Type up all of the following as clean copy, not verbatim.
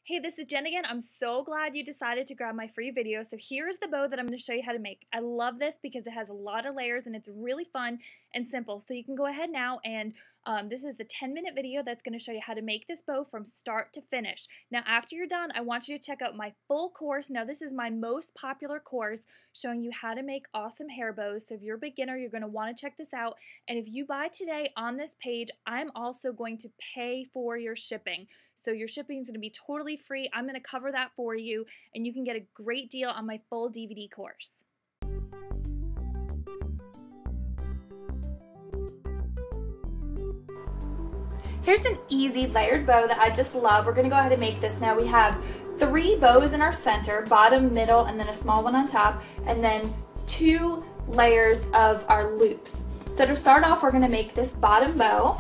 Hey, this is Jen again. I'm so glad you decided to grab my free video. So here's the bow that I'm going to show you how to make. I love this because it has a lot of layers and it's really fun and simple. So you can go ahead now and this is the 10-minute video that's going to show you how to make this bow from start to finish. Now after you're done, I want you to check out my full course. Now this is my most popular course showing you how to make awesome hair bows. So if you're a beginner, you're going to want to check this out. And if you buy today on this page, I'm also going to pay for your shipping. So your shipping is going to be totally free. I'm going to cover that for you, and you can get a great deal on my full DVD course. Here's an easy layered bow that I just love. We're going to go ahead and make this. Now we have 3 bows in our center, bottom, middle, and then a small one on top, and then 2 layers of our loops. So to start off, we're going to make this bottom bow.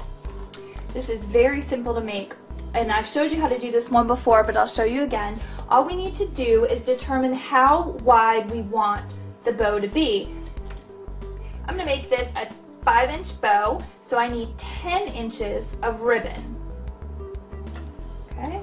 This is very simple to make. And I've showed you how to do this one before, but I'll show you again. All we need to do is determine how wide we want the bow to be. I'm going to make this a 5-inch bow, so I need 10 inches of ribbon. Okay.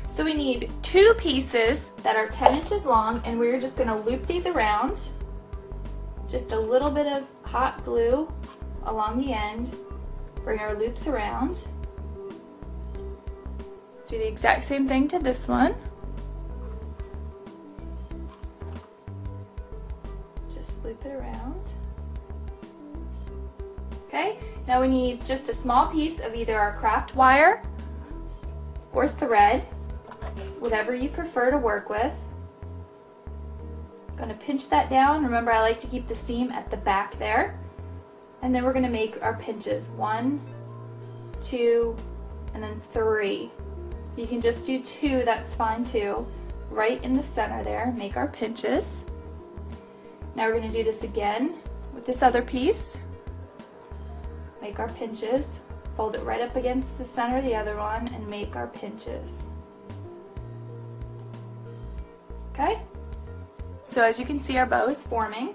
So we need 2 pieces that are 10 inches long, and we're just going to loop these around. Just a little bit of hot glue along the end. Bring our loops around. Do the exact same thing to this one. Just loop it around. Okay, now we need just a small piece of either our craft wire or thread, whatever you prefer to work with. I'm going to pinch that down. Remember, I like to keep the seam at the back there. And then we're going to make our pinches. 1, 2, and then 3. You can just do 2, that's fine too. Right in the center there, make our pinches. Now we're going to do this again with this other piece. Make our pinches. Fold it right up against the center of the other one and make our pinches. Okay, so as you can see, our bow is forming.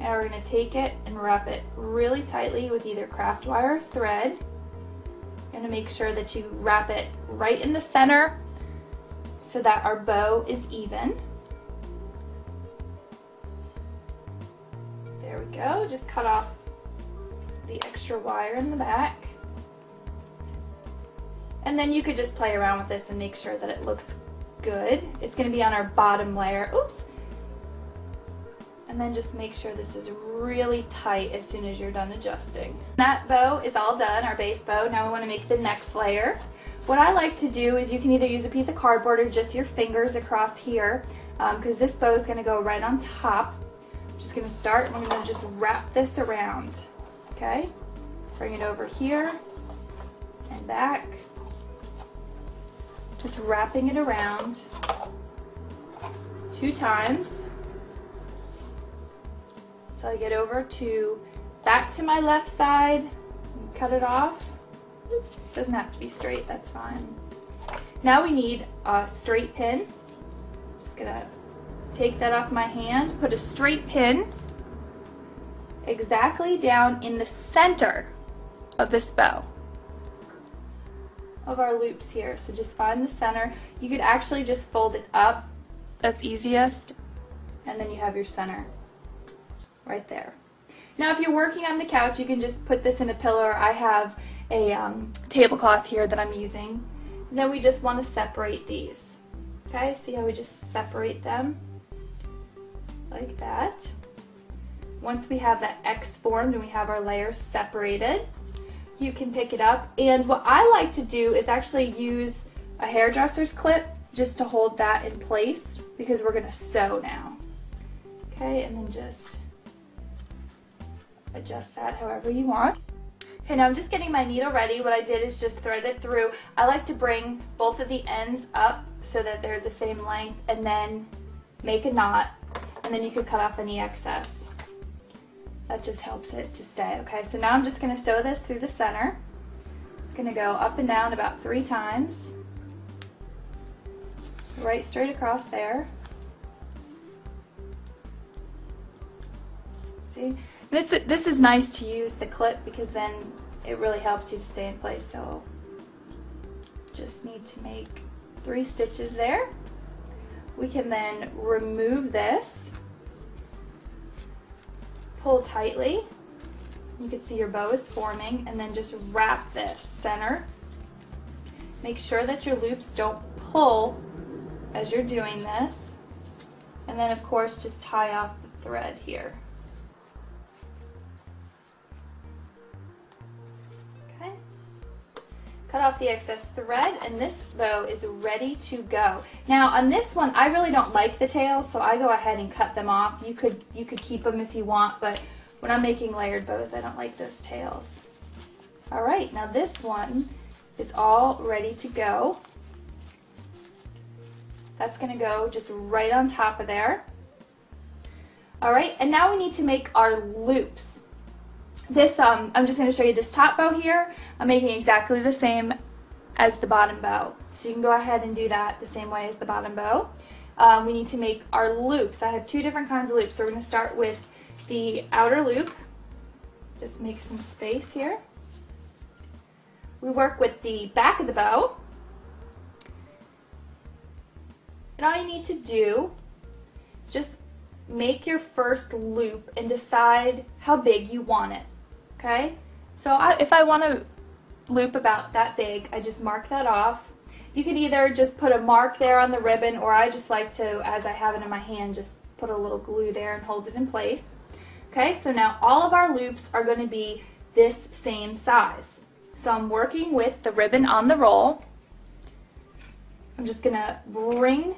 Now we're going to take it and wrap it really tightly with either craft wire or thread. You're going to make sure that you wrap it right in the center so that our bow is even. There we go, just cut off the extra wire in the back. And then you could just play around with this and make sure that it looks good. It's going to be on our bottom layer. Oops. And then just make sure this is really tight as soon as you're done adjusting. That bow is all done, our base bow. Now we want to make the next layer. What I like to do is you can either use a piece of cardboard or just your fingers across here, because this bow is going to go right on top. I'm just going to start and we're going to just wrap this around. Okay? Bring it over here and back. Just wrapping it around 2 times until I get over to back to my left side and cut it off. Oops, doesn't have to be straight, that's fine. Now we need a straight pin. Just gonna take that off my hand, put a straight pin exactly down in the center of this bow. Of our loops here, so just find the center. You could actually just fold it up, that's easiest, and then you have your center right there. Now if you're working on the couch, you can just put this in a pillow, or I have a tablecloth here that I'm using. And then we just want to separate these. Okay, see how we just separate them like that. Once we have that X formed and we have our layers separated, you can pick it up, and what I like to do is actually use a hairdresser's clip just to hold that in place, because we're going to sew now. Okay, and then just adjust that however you want. Okay, now I'm just getting my needle ready. What I did is just thread it through. I like to bring both of the ends up so that they're the same length, and then make a knot, and then you could cut off any excess. That just helps it to stay. Okay, so now I'm just going to sew this through the center. It's going to go up and down about 3 times. Right straight across there. See? This is nice to use the clip because then it really helps you to stay in place. So just need to make 3 stitches there. We can then remove this, pull tightly. You can see your bow is forming, and then just wrap this center. Make sure that your loops don't pull as you're doing this. And then of course just tie off the thread here. Okay. Cut off the excess thread, and this bow is ready to go. Now on this one, I really don't like the tails, so I go ahead and cut them off. You could keep them if you want, but when I'm making layered bows, I don't like those tails. All right, now this one is all ready to go. That's gonna go just right on top of there. All right, and now we need to make our loops. This, I'm just gonna show you this top bow here. I'm making exactly the same as the bottom bow. So you can go ahead and do that the same way as the bottom bow. We need to make our loops. I have 2 different kinds of loops. So we're gonna start with the outer loop. Just make some space here. We work with the back of the bow. And all you need to do is just make your first loop and decide how big you want it. Okay? So if I want to loop about that big, I just mark that off. You could either just put a mark there on the ribbon, or I just like to, as I have it in my hand, just put a little glue there and hold it in place. Okay, so now all of our loops are going to be this same size. So I'm working with the ribbon on the roll. I'm just going to bring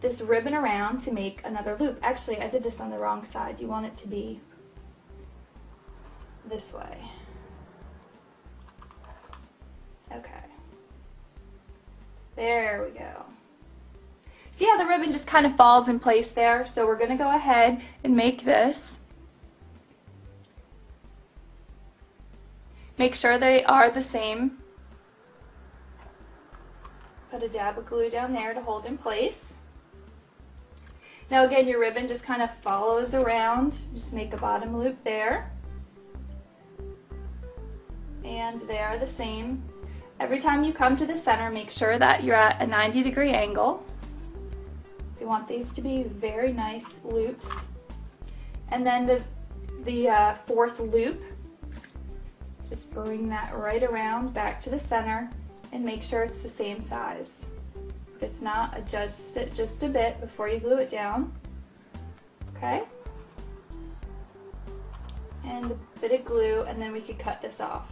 this ribbon around to make another loop. Actually, I did this on the wrong side. You want it to be this way. Okay. There we go. See how the ribbon just kind of falls in place there? So we're going to go ahead and make this. Make sure they are the same. Put a dab of glue down there to hold in place. Now again, your ribbon just kind of follows around. Just make a bottom loop there. And they are the same. Every time you come to the center, make sure that you're at a 90-degree angle. So you want these to be very nice loops. And then the 4th loop, just bring that right around back to the center and make sure it's the same size. If it's not, adjust it just a bit before you glue it down. Okay? And a bit of glue, and then we could cut this off.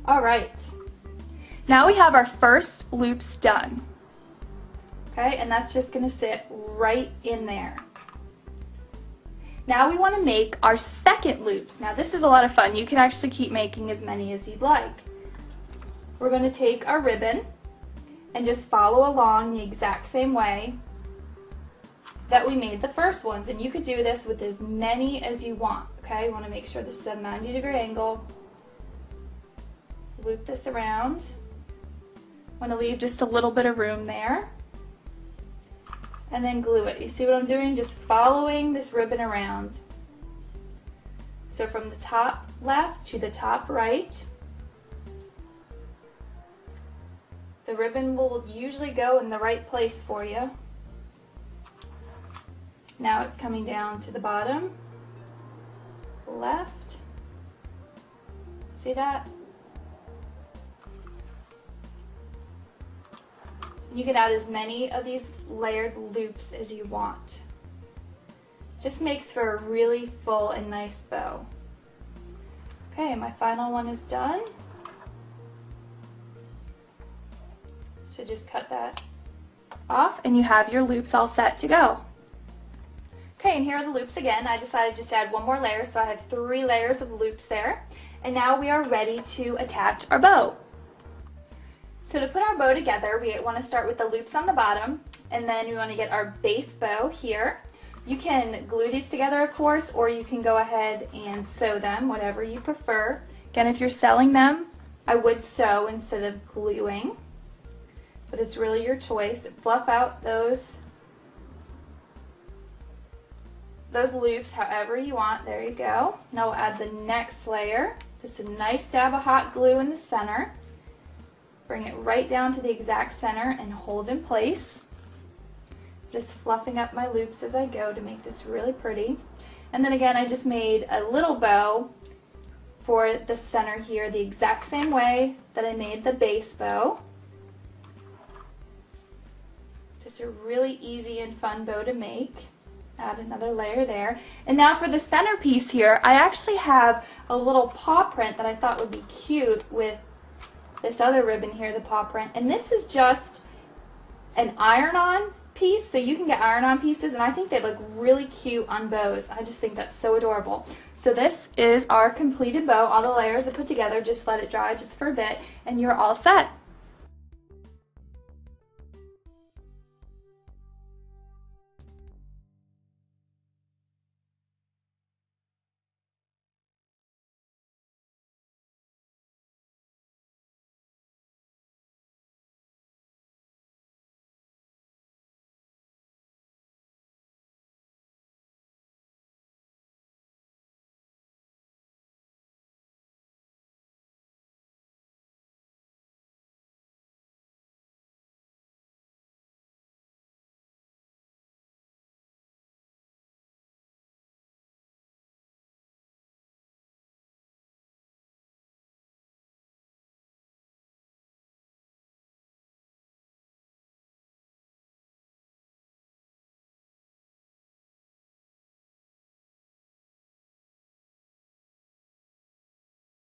All right. Now we have our first loops done. Okay, and that's just going to sit right in there. Now we want to make our second loops. Now this is a lot of fun. You can actually keep making as many as you'd like. We're going to take our ribbon and just follow along the exact same way that we made the first ones. And you could do this with as many as you want. Okay, you want to make sure this is at a 90-degree angle. Loop this around. Want to leave just a little bit of room there. And then glue it. You see what I'm doing? Just following this ribbon around. So from the top left to the top right. The ribbon will usually go in the right place for you. Now it's coming down to the bottom, left. See that? You can add as many of these layered loops as you want. Just makes for a really full and nice bow. Okay, my final one is done. So just cut that off and you have your loops all set to go. Okay, and here are the loops again. I decided just to add one more layer, so I have 3 layers of loops there. And now we are ready to attach our bow. So to put our bow together, we want to start with the loops on the bottom, and then we want to get our base bow here. You can glue these together, of course, or you can go ahead and sew them, whatever you prefer. Again, if you're selling them, I would sew instead of gluing, but it's really your choice. Fluff out those those loops however you want. There you go. Now we'll add the next layer. Just a nice dab of hot glue in the center. Bring it right down to the exact center and hold in place. Just fluffing up my loops as I go to make this really pretty. And then again, I just made a little bow for the center here the exact same way that I made the base bow. Just a really easy and fun bow to make. Add another layer there. And now for the centerpiece here, I actually have a little paw print that I thought would be cute with this other ribbon here, the paw print. And this is just an iron-on piece, so you can get iron-on pieces, and I think they look really cute on bows. I just think that's so adorable. So this is our completed bow. All the layers are put together. Just let it dry just for a bit, and you're all set.